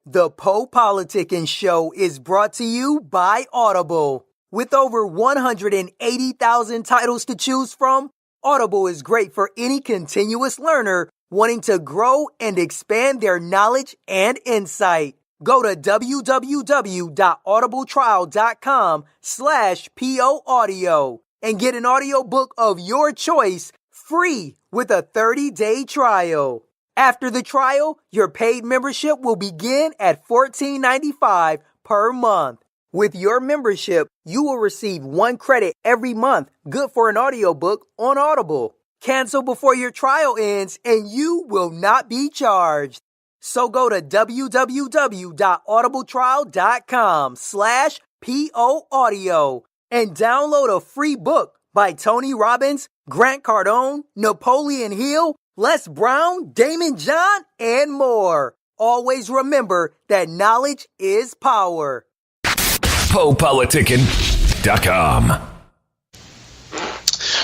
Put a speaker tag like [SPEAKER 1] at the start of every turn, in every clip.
[SPEAKER 1] The PoPolitickin Show is brought to you by Audible. With over 180,000 titles to choose from, Audible is great for any continuous learner wanting to grow and expand their knowledge and insight. Go to www.audibletrial.com/POAudio and get an audiobook of your choice free with a 30-day trial. After the trial, your paid membership will begin at $14.95 per month. With your membership, you will receive 1 credit every month, good for an audiobook on Audible. Cancel before your trial ends and you will not be charged. So go to www.audibletrial.com/POAudio and download a free book by Tony Robbins, Grant Cardone, Napoleon Hill, Les Brown, Damon John, and more. Always remember that knowledge is power.
[SPEAKER 2] PoPolitickin.com.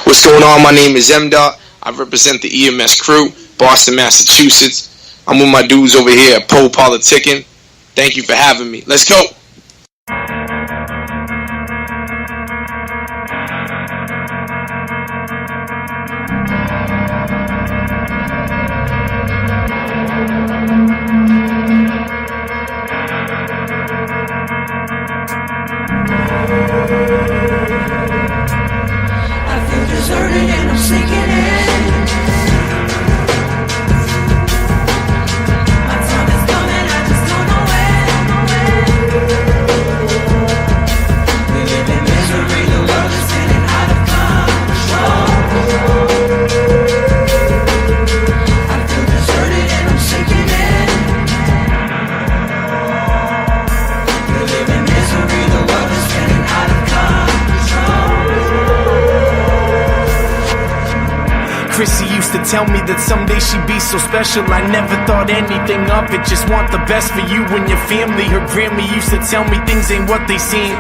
[SPEAKER 3] What's going on? My name is M.O.P. I represent the EMS crew, Boston, Massachusetts. I'm with my dudes over here at PoPolitickin. Thank you for having me. Let's go.
[SPEAKER 4] Tell me that someday she'd be so special. I never thought anything of it. Just want the best for you and your family. Her grandma used to tell me things ain't what they seem.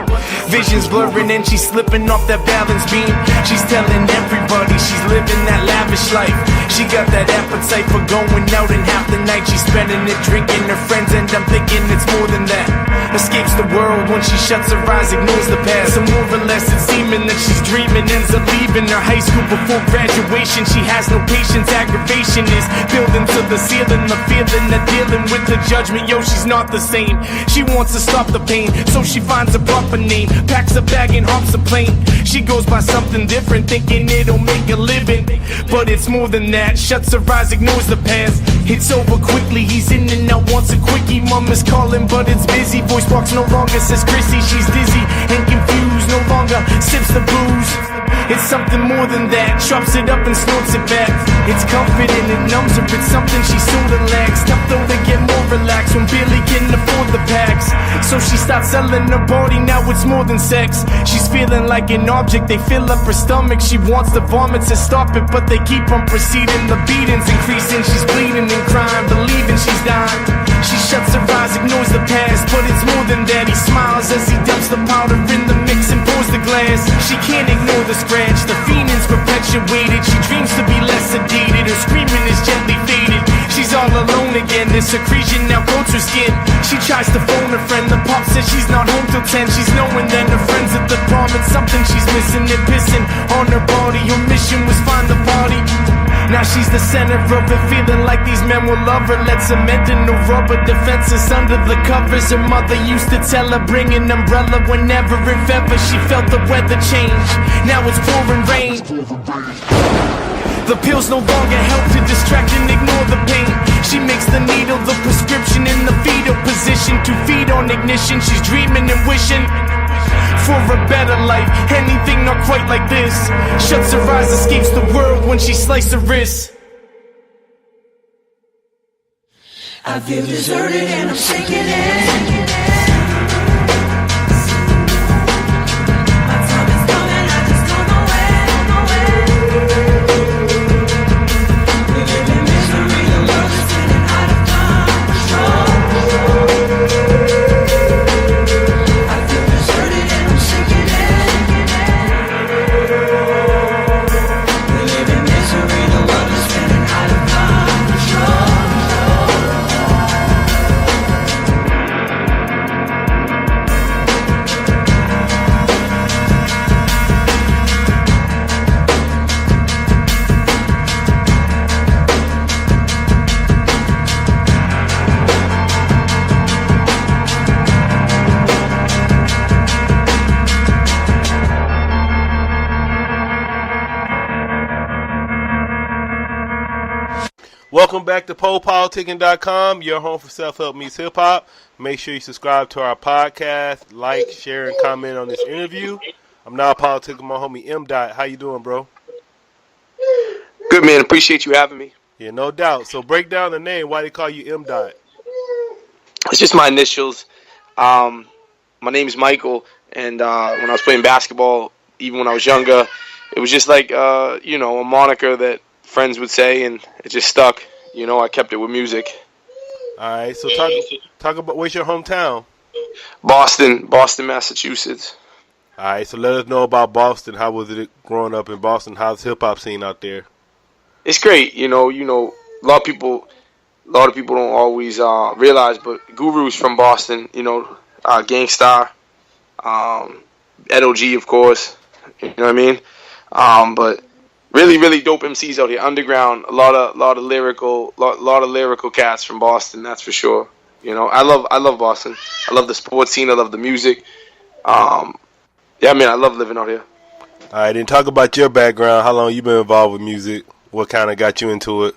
[SPEAKER 4] Visions blurring and she's slipping off that balance beam. She's telling everybody she's living that lavish life. She got that appetite for going out, and half the night she's spending it drinking her friends, and I'm thinking it's more than that. Escapes the world when she shuts her eyes, ignores the past. So more or less it's seeming that she's dreaming, ends up leaving her high school before graduation. She has no patience, aggravation is building to the ceiling. The feeling that dealing with the judgment, yo, she's not the same. She wants to stop the pain, so she finds a proper name, packs a bag and hops a plane. She goes by something different, thinking it'll make a living, but it's more than that. Shuts her eyes, ignores the past. It's over quickly, he's in and out, wants a quickie. Mom is calling, but it's busy. Voice box no longer says Chrissy. She's dizzy and confused, no longer sips the booze. It's something more than that, chops it up and snorts it back. It's comfort and it numbs her, it's something she sorta lacks. Tough though to get more relaxed when barely can afford the packs. So she starts selling her body, now it's more than sex. She's feeling like an object, they fill up her stomach. She wants to vomit to stop it, but they keep on proceeding. The beating's increasing, she's bleeding and crying, believing she's dying. She shuts her eyes, ignores the past, but it's more than that. He smiles as he dumps the powder in the mix and pours the glass. She can't ignore the scratch, the fiending's perpetuated. She dreams to be less sedated, her screaming is gently faded. She's all alone again, the secretion now coats her skin. She tries to phone her friend, the pop says she's not home till 10. She's knowing that her friends at the prom, and something she's missing. They're pissing on her body, her mission was find the party. Now she's the center of it, feeling like these men will love her. Let cement in no rubber defenses under the covers. Her mother used to tell her, bring an umbrella whenever, if ever, she felt the weather change. Now it's pouring rain. The pills no longer help to distract and ignore the pain. She makes the needle the prescription in the fetal position to feed on ignition. She's dreaming and wishing for a better life, anything not quite like this. Shuts her eyes, escapes the world when she slices her wrists.
[SPEAKER 5] I feel deserted and I'm sinking in.
[SPEAKER 2] Welcome back to PoPolitickin.com, your home for self-help meets hip-hop. Make sure you subscribe to our podcast, like, share, and comment on this interview. I'm now politicking my homie M.O.P. How you doing, bro?
[SPEAKER 3] Good, man. Appreciate you having me.
[SPEAKER 2] Yeah, no doubt. So break down the name. Why they call you M.O.P?
[SPEAKER 3] It's just my initials. My name is Michael, and when I was playing basketball, even when I was younger, it was just like, a moniker that friends would say, and it just stuck. I kept it with music.
[SPEAKER 2] All right, so talk about, where's your hometown?
[SPEAKER 3] Boston, Massachusetts.
[SPEAKER 2] All right, so let us know about Boston. How was it growing up in Boston? How's the hip-hop scene out there?
[SPEAKER 3] It's great. A lot of people don't always realize, but Guru's from Boston. Gangstarr, Edo G, of course. You know what I mean? But really, really dope MCs out here. Underground, a lot of lyrical cats from Boston. That's for sure. I love Boston. I love the sports scene. I love the music. Yeah, man, I love living out here.
[SPEAKER 2] All right, then talk about your background. How long you been involved with music? What kind of got you into it?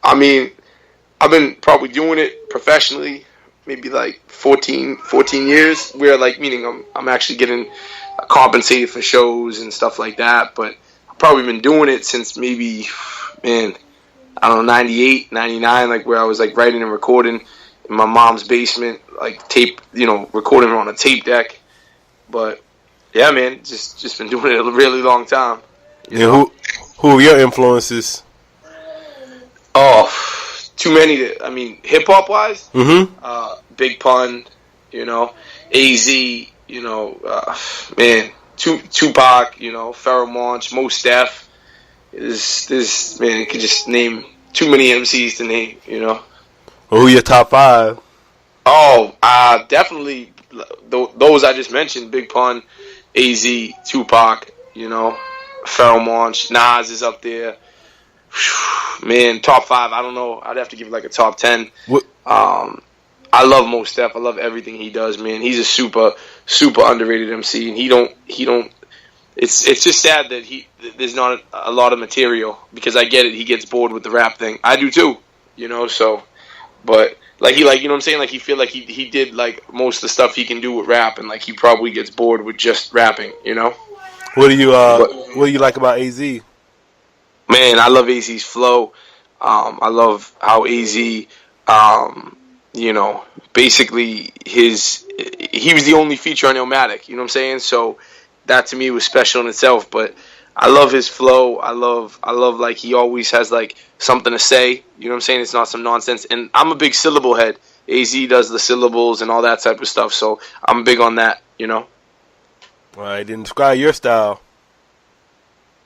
[SPEAKER 3] I mean, I've been probably doing it professionally maybe like 14 years. Where meaning I'm actually getting compensated for shows and stuff like that. But I've probably been doing it since maybe, 98, 99, where I was writing and recording in my mom's basement, tape, recording on a tape deck. But yeah, man, just been doing it a really long time.
[SPEAKER 2] Who are your influences?
[SPEAKER 3] Oh, too many. Hip hop wise, Big Pun, AZ, Tupac, Pharoah Monch, Mos Def. This man, you could just name too many MCs to name.
[SPEAKER 2] Who are your top 5?
[SPEAKER 3] Oh, definitely those I just mentioned: Big Pun, AZ, Tupac. Pharoah Monch, Nas is up there. Man, top 5. I don't know. I'd have to give a top 10.
[SPEAKER 2] What?
[SPEAKER 3] I love Mos Def. I love everything he does, man. He's a super underrated MC, and he don't. It's just sad that there's not a lot of material, because I get it. He gets bored with the rap thing. I do too, So, but you know what I'm saying? He feel like he did most of the stuff he can do with rap, and he probably gets bored with just rapping,
[SPEAKER 2] What do you like about AZ?
[SPEAKER 3] Man, I love AZ's flow. I love how AZ, basically he was the only feature on Illmatic, you know what I'm saying? So that to me was special in itself. But I love his flow. I love he always has something to say, you know what I'm saying? It's not some nonsense. And I'm a big syllable head. AZ does the syllables and all that type of stuff. So I'm big on that, All
[SPEAKER 2] right, then describe your style.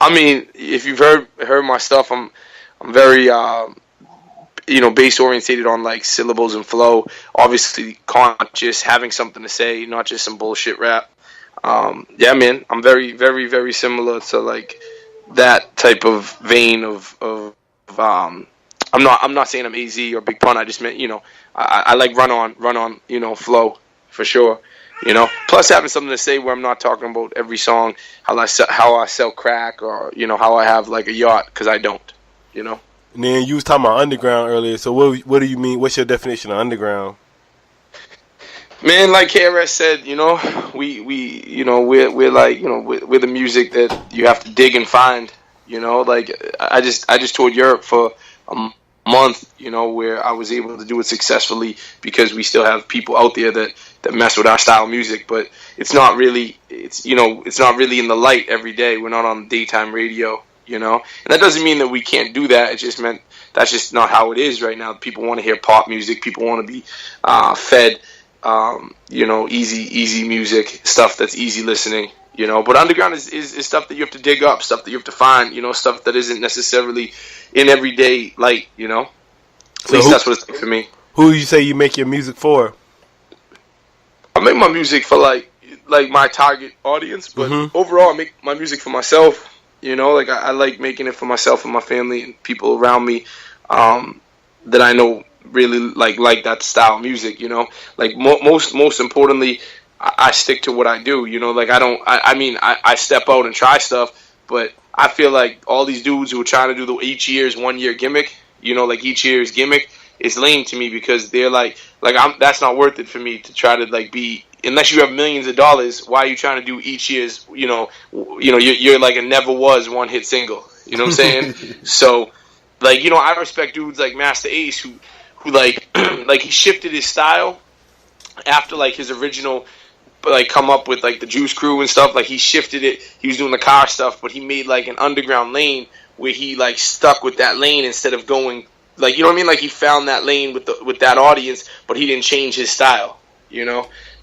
[SPEAKER 3] If you've heard my stuff, I'm very bass orientated on syllables and flow. Obviously conscious, having something to say, not just some bullshit rap. Yeah, man, I'm very, very, very similar to that type of vein of I'm not saying I'm AZ or Big Pun. I just meant I like run on flow for sure. Plus having something to say where I'm not talking about every song how I sell crack or how I have a yacht, because I don't.
[SPEAKER 2] And then you was talking about underground earlier. So what do you mean? What's your definition of underground?
[SPEAKER 3] Man, like KRS said, we're the music that you have to dig and find. I just toured Europe for a month, where I was able to do it successfully because we still have people out there that mess with our style of music, but it's not really in the light every day. We're not on daytime radio, and that doesn't mean that we can't do that. It just meant that's just not how it is right now. People want to hear pop music. People want to be fed, easy music, stuff that's easy listening, But underground is stuff that you have to dig up, stuff that you have to find, stuff that isn't necessarily in everyday light, At least that's what it's like for me.
[SPEAKER 2] Who you say you make your music for?
[SPEAKER 3] I make my music for my target audience, but overall I make my music for myself. I like making it for myself and my family and people around me that I know really like that style of music. Most importantly, I stick to what I do. I step out and try stuff, but I feel like all these dudes who are trying to do the each year's 1 year gimmick, You know, like each year's gimmick is lame to me because they're that's not worth it for me to try to like be. Unless you have millions of dollars, why are you trying to do each year's? You're like a never was one hit single. You know what I'm saying? So, like, I respect dudes like Master Ace who like like he shifted his style after like his original like come up with like the Juice Crew and stuff. Like he shifted it. He was doing the car stuff, but he made like an underground lane where he like stuck with that lane instead of going like, you know what I mean? Like he found that lane with that audience, but he didn't change his style.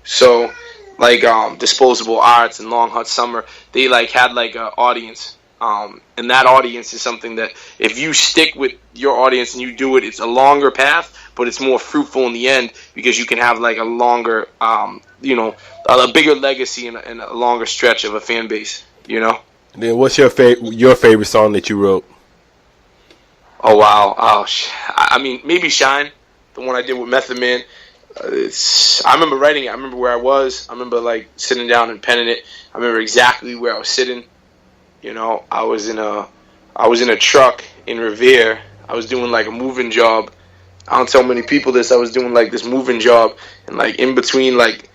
[SPEAKER 3] So like Disposable Arts and Long Hot Summer, they like had like an audience. And that audience is something that if you stick with your audience and you do it, it's a longer path, but it's more fruitful in the end because you can have like a longer, a bigger legacy and a longer stretch of a fan base, And
[SPEAKER 2] then what's your favorite song that you wrote?
[SPEAKER 3] Oh, wow. I mean, maybe Shine, the one I did with Method Man. I remember writing it. I remember where I was. I remember like sitting down and penning it. I remember exactly where I was sitting. I was in a truck in Revere. I was doing like a moving job. I don't tell many people this. I was doing like this moving job, and like in between like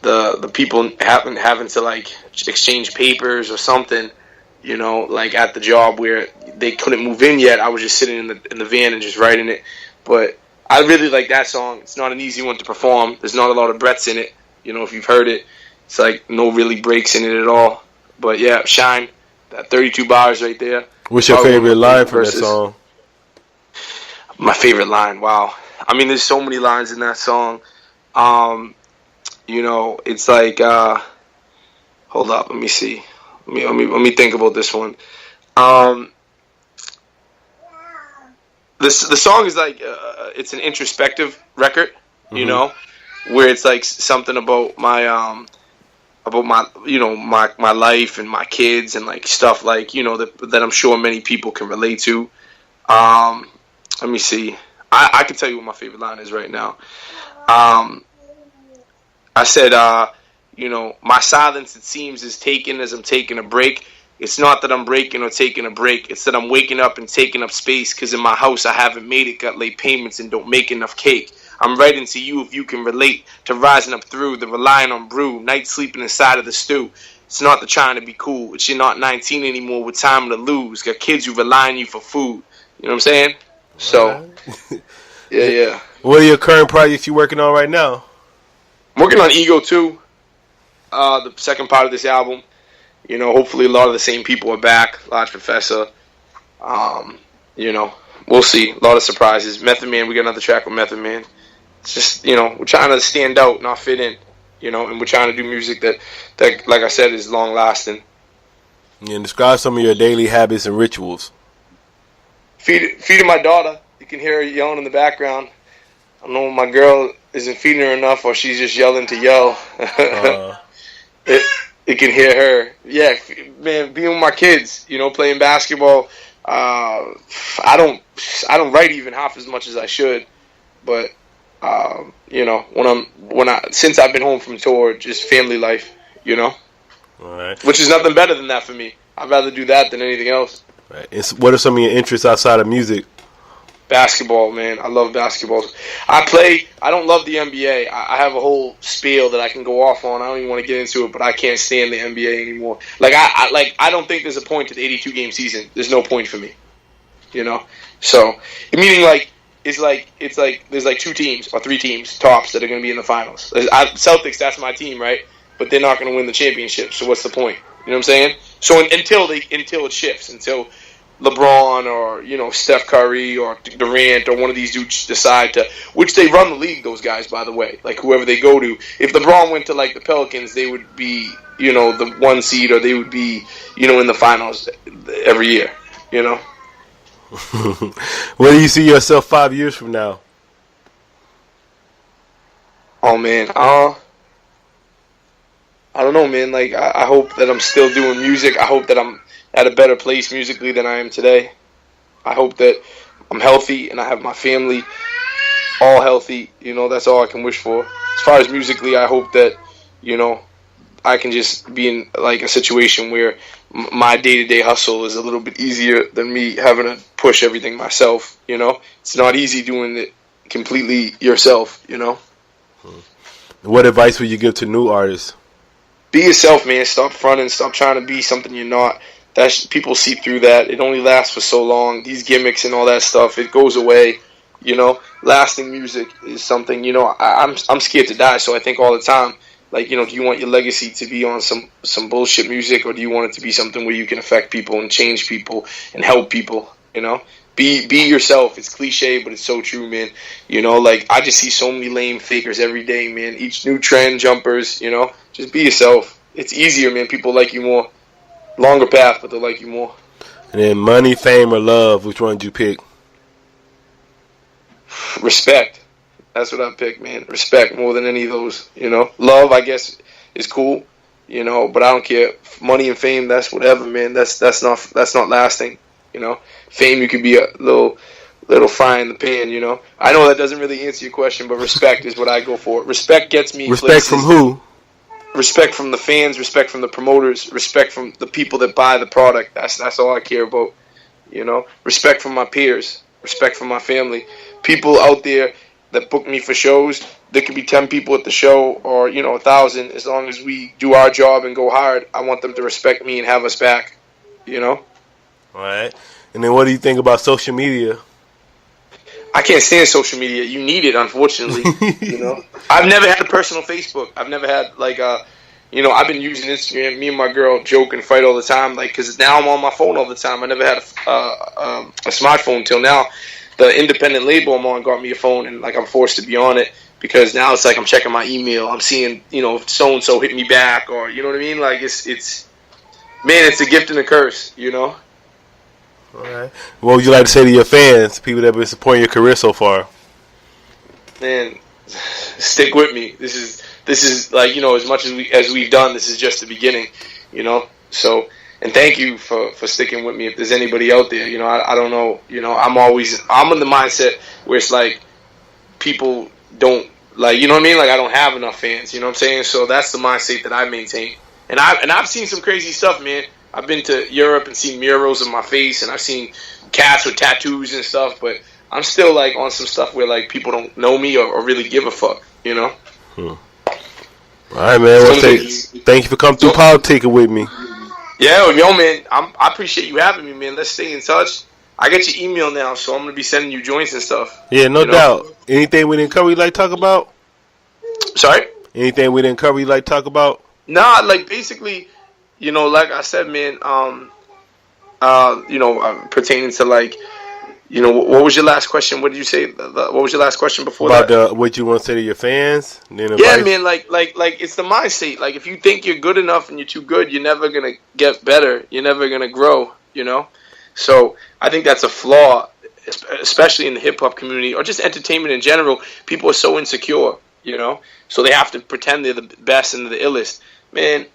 [SPEAKER 3] the people having to like exchange papers or something, like at the job where they couldn't move in yet. I was just sitting in the van and just writing it. But I really like that song. It's not an easy one to perform. There's not a lot of breaths in it. If you've heard it, it's like no really breaks in it at all. But yeah, Shine. That 32 bars right there.
[SPEAKER 2] What's your favorite line from that song?
[SPEAKER 3] My favorite line, wow. I mean, there's so many lines in that song. It's like, hold up, let me see. Let me think about this one. The song is like, it's an introspective record, where it's like something about my my life and my kids and like stuff like that I'm sure many people can relate to. Let me see. I can tell you what my favorite line is right now. I said, my silence it seems is taken as I'm taking a break. It's not that I'm breaking or taking a break. It's that I'm waking up and taking up space because in my house I haven't made it, got late payments and don't make enough cake. I'm writing to you if you can relate to rising up through the relying on brew, night sleeping inside of the stew. It's not the trying to be cool. It's you're not 19 anymore with time to lose. Got kids who rely on you for food. You know what I'm saying? So, yeah.
[SPEAKER 2] What are your current projects you're working on right now?
[SPEAKER 3] I'm working on Ego 2, the second part of this album. Hopefully a lot of the same people are back. Large Professor. We'll see. A lot of surprises. Method Man, we got another track with Method Man. It's just, we're trying to stand out, not fit in, and we're trying to do music that like I said, is long-lasting.
[SPEAKER 2] And describe some of your daily habits and rituals.
[SPEAKER 3] Feeding my daughter. You can hear her yelling in the background. I don't know if my girl isn't feeding her enough or she's just yelling to yell. It can hear her. Yeah, man, being with my kids, playing basketball. I don't write even half as much as I should, but since I've been home from tour, just family life, All
[SPEAKER 2] right.
[SPEAKER 3] Which is nothing better than that for me. I'd rather do that than anything else.
[SPEAKER 2] Right. And what are some of your interests outside of music?
[SPEAKER 3] Basketball, man. I love basketball. I don't love the NBA. I have a whole spiel that I can go off on. I don't even want to get into it, but I can't stand the NBA anymore. Like I don't think there's a point to the 82-game season. There's no point for me. So meaning like it's like there's like 2 teams or 3 teams tops that are going to be in the finals. Celtics, that's my team, right? But they're not going to win the championship. So what's the point? You know what I'm saying? So until it shifts, until LeBron or Steph Curry or Durant or one of these dudes decide to, which they run the league, those guys, by the way, like whoever they go to. If LeBron went to like the Pelicans, they would be the 1 seed, or they would be in the finals every year.
[SPEAKER 2] Where do you see yourself 5 years from now?
[SPEAKER 3] Oh man, I don't know, man. Like I hope that I'm still doing music. I hope that I'm at a better place musically than I am today. I hope that I'm healthy and I have my family all healthy. That's all I can wish for. As far as musically, I hope that I can just be in like a situation where my day-to-day hustle is a little bit easier than me having to push everything myself, you know? It's not easy doing it completely yourself, you know?
[SPEAKER 2] What advice would you give to new artists?
[SPEAKER 3] Be yourself, man. Stop fronting. Stop trying to be something you're not. People see through that. It only lasts for so long. These gimmicks and all that stuff, it goes away, you know? Lasting music is something, you know, I'm scared to die, so I think all the time, like, you know, do you want your legacy to be on some bullshit music, or do you want it to be something where you can affect people and change people and help people, you know? Be yourself. It's cliche, but it's so true, man. You know, like, I just see so many lame fakers every day, man. Each new trend, jumpers, you know? Just be yourself. It's easier, man. People like you more. Longer path, but they'll like you more.
[SPEAKER 2] And then money, fame, or love, which one did you pick?
[SPEAKER 3] Respect. That's what I pick, man. Respect more than any of those, you know? Love, I guess, is cool, you know, but I don't care. Money and fame, that's whatever, man. That's not lasting, you know? Fame, you could be a little fry in the pan, you know? I know that doesn't really answer your question, but respect is what I go for. Respect gets me
[SPEAKER 2] Respect
[SPEAKER 3] places.
[SPEAKER 2] from who?
[SPEAKER 3] Respect from the fans, respect from the promoters, respect from the people that buy the product. That's all I care about, you know? Respect from my peers, respect from my family. People out there that book me for shows, there could be 10 people at the show, or, you know, 1,000. As long as we do our job and go hard, I want them to respect me and have us back, you know?
[SPEAKER 2] All right. And then what do you think about social media?
[SPEAKER 3] I can't stand social media. You need it, unfortunately. You know, I've never had a personal Facebook. I've never had, like, you know, I've been using Instagram. Me and my girl joke and fight all the time, like, because now I'm on my phone all the time. I never had a smartphone until now. The independent label I'm on got me a phone, and, like, I'm forced to be on it because now it's like I'm checking my email. I'm seeing, you know, so and so hit me back, or, you know what I mean? Like, it's man, it's a gift and a curse, you know.
[SPEAKER 2] All right. What would you like to say to your fans, people that have been supporting your career so far?
[SPEAKER 3] Man, stick with me. This is like, you know, as much as we've done, this is just the beginning, you know. So, and thank you for sticking with me. If there's anybody out there, you know, I don't know, you know, I'm in the mindset where it's like people don't, like, you know what I mean? Like, I don't have enough fans, you know what I'm saying? So that's the mindset that I maintain. And I've seen some crazy stuff, man. I've been to Europe and seen murals of my face, and I've seen cats with tattoos and stuff, but I'm still, like, on some stuff where, like, people don't know me or really give a fuck, you know?
[SPEAKER 2] All right, man. Well, thank you for coming through politicking with me.
[SPEAKER 3] Yeah, yo, man, I appreciate you having me, man. Let's stay in touch. I got your email now, so I'm going to be sending you joints and stuff.
[SPEAKER 2] Yeah, no doubt. Anything we didn't cover you like to talk about?
[SPEAKER 3] Sorry?
[SPEAKER 2] Anything we didn't cover you like to talk about?
[SPEAKER 3] Nah, like, basically, you know, like I said, man, you know, pertaining to, like, you know, what was your last question? What did you say? What was your last question before
[SPEAKER 2] about
[SPEAKER 3] that?
[SPEAKER 2] What you want to say to your fans?
[SPEAKER 3] Yeah, man, like it's the mindset. Like, if you think you're good enough and you're too good, you're never gonna get better. You're never gonna grow. You know, so I think that's a flaw, especially in the hip hop community or just entertainment in general. People are so insecure. You know, so they have to pretend they're the best and the illest. Man,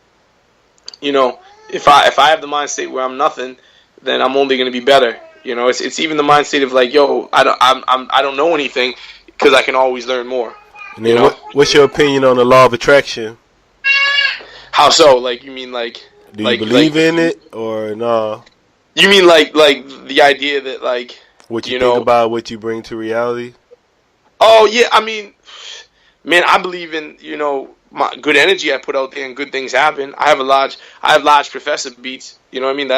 [SPEAKER 3] you know, if I have the mindset where I'm nothing, then I'm only gonna be better. You know, it's even the mindset of, like, yo, I don't know anything because I can always learn more.
[SPEAKER 2] And then
[SPEAKER 3] you know?
[SPEAKER 2] What's your opinion on the law of attraction?
[SPEAKER 3] How so? Like, you mean, like,
[SPEAKER 2] do you believe in it or no?
[SPEAKER 3] You mean like the idea that, like,
[SPEAKER 2] what you think about what you bring to reality?
[SPEAKER 3] Oh yeah, I mean, man, I believe in, you know, my good energy I put out there and good things happen. I have large professor beats. You know what I mean?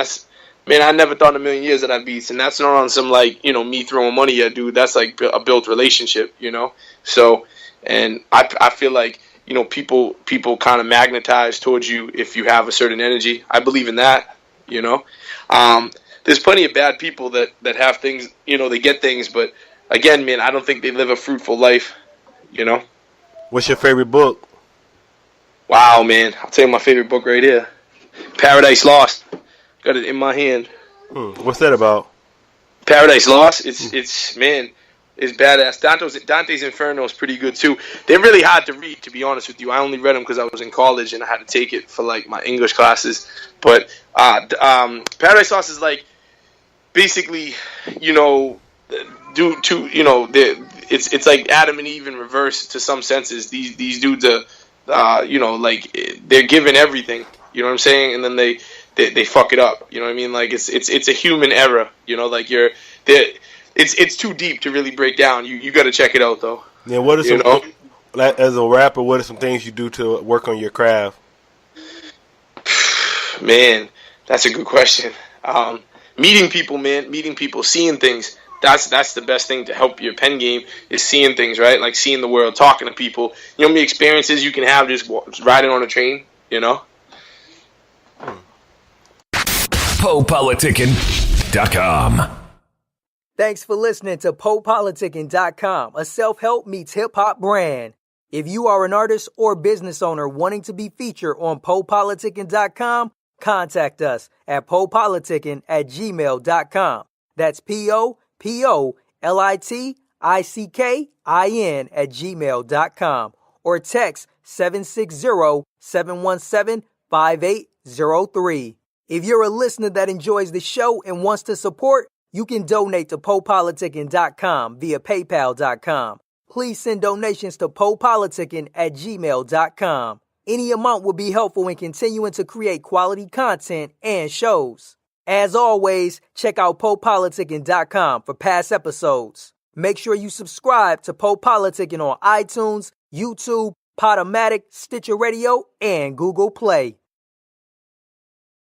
[SPEAKER 3] Man, I never thought in a million years that I had beats, and that's not on some, like, you know, me throwing money at dude. That's like a built relationship, you know. So, and I feel like, you know, people kind of magnetize towards you if you have a certain energy. I believe in that, you know. There's plenty of bad people that have things, you know, they get things, but again, man, I don't think they live a fruitful life, you know.
[SPEAKER 2] What's your favorite book?
[SPEAKER 3] Wow, man, I'll tell you my favorite book right here, Paradise Lost. Got it in my hand.
[SPEAKER 2] What's that about?
[SPEAKER 3] Paradise Lost. It's man, it's badass. Dante's Inferno is pretty good too. They're really hard to read, to be honest with you. I only read them because I was in college and I had to take it for, like, my English classes. But Paradise Lost is, like, basically, you know, it's like Adam and Eve in reverse to some senses. These dudes are, you know, like, they're given everything. You know what I'm saying? And then they fuck it up. You know what I mean? Like it's a human error. You know, like it's too deep to really break down. You got to check it out though.
[SPEAKER 2] Yeah, what are some as a rapper? What are some things you do to work on your craft?
[SPEAKER 3] Man, that's a good question. Meeting people, seeing things. That's the best thing to help your pen game is seeing things, right? Like seeing the world, talking to people. You know how many experiences you can have just riding on a train, you know?
[SPEAKER 6] PoPolitickin.com.
[SPEAKER 1] Thanks for listening to PoPolitickin.com, a self-help meets hip-hop brand. If you are an artist or business owner wanting to be featured on PoPolitickin.com, contact us at PoPolitickin@gmail.com. That's PoPolitickin@gmail.com or text 760-717-5803. If you're a listener that enjoys the show and wants to support, you can donate to PoPolitickin.com via PayPal.com. Please send donations to PoPolitickin@gmail.com. Any amount will be helpful in continuing to create quality content and shows. As always, check out PoPolitickin.com for past episodes. Make sure you subscribe to PoPolitickin on iTunes, YouTube, Podomatic, Stitcher Radio, and Google Play.